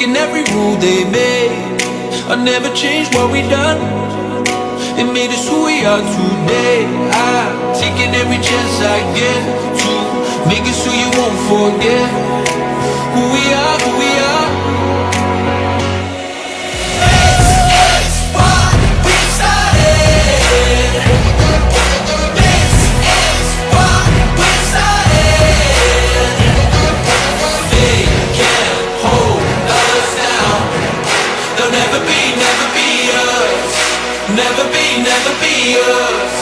breaking every rule they made. I never changed what we done. It made us who we are today. I'm taking every chance I get to make us who you won't forget. Who we are, who we are. It's what we started. This is what we started. They can't hold us down. They'll never be us. Never be us.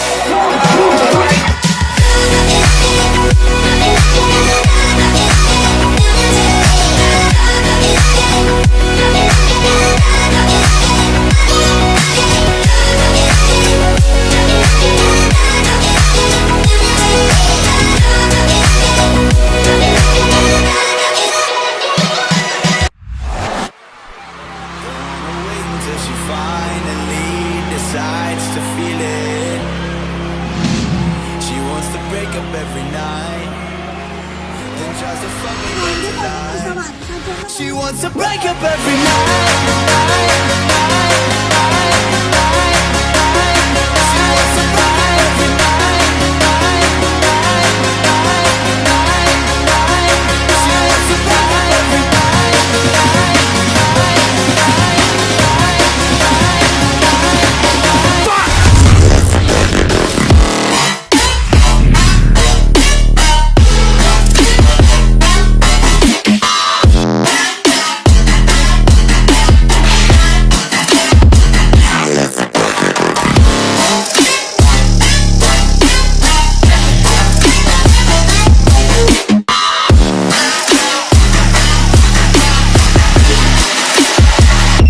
She wants to break up every night.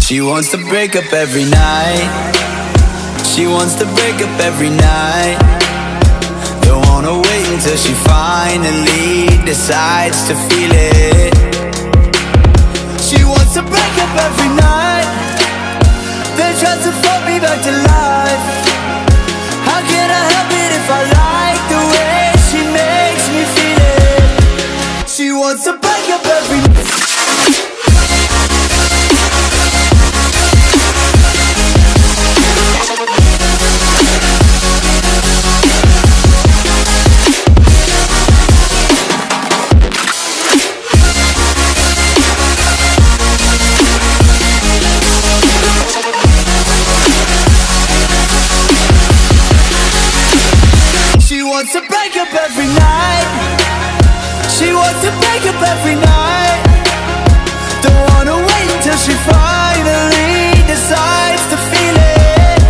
She wants to break up every night. She wants to break up every night. Don't wanna wait until she finally decides to feel it. She wants to break up every night, then tries to fuck me back to life. How can I help it if I like the way she makes me feel it? She wants to break up every night. She wants to break up every night. She wants to break up every night. Don't wanna wait until she finally decides to feel it.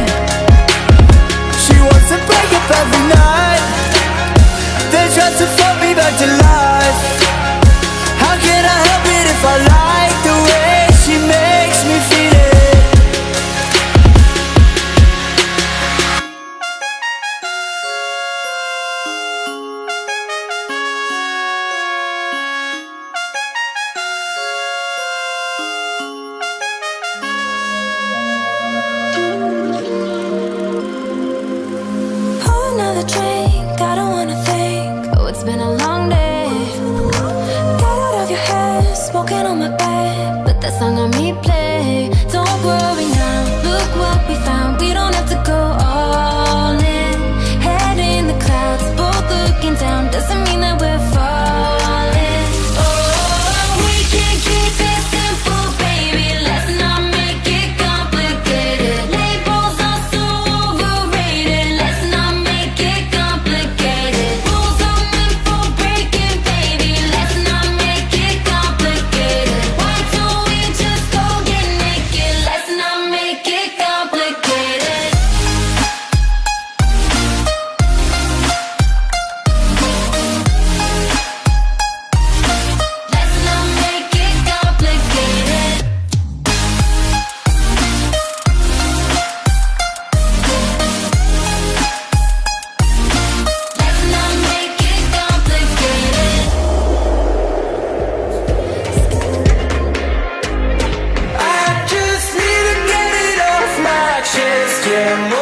She wants to break up every night, then tries to fuck me back to life. How can I help it if I like the way she makes me feel it? Another drink, I don't wanna think. Oh, it's been a long day. Get out of your head, smoking on my bed. Put that song on replay. Don't worry now, look what we found. We don't have to go all in. Head in the clouds, both looking down. Doesn't mean that we're falling. Oh, we can keep it simple, baby. Let's not make it complicated. Labels are so overrated. Let's not make it complicated. Rules are meant for breaking, baby. Let's not make it complicated. Why don't we just go get naked? Let's not make it complicated. Let's not make it complicated. Let's not make it complicated. I just need to get it off my chest. Yeah,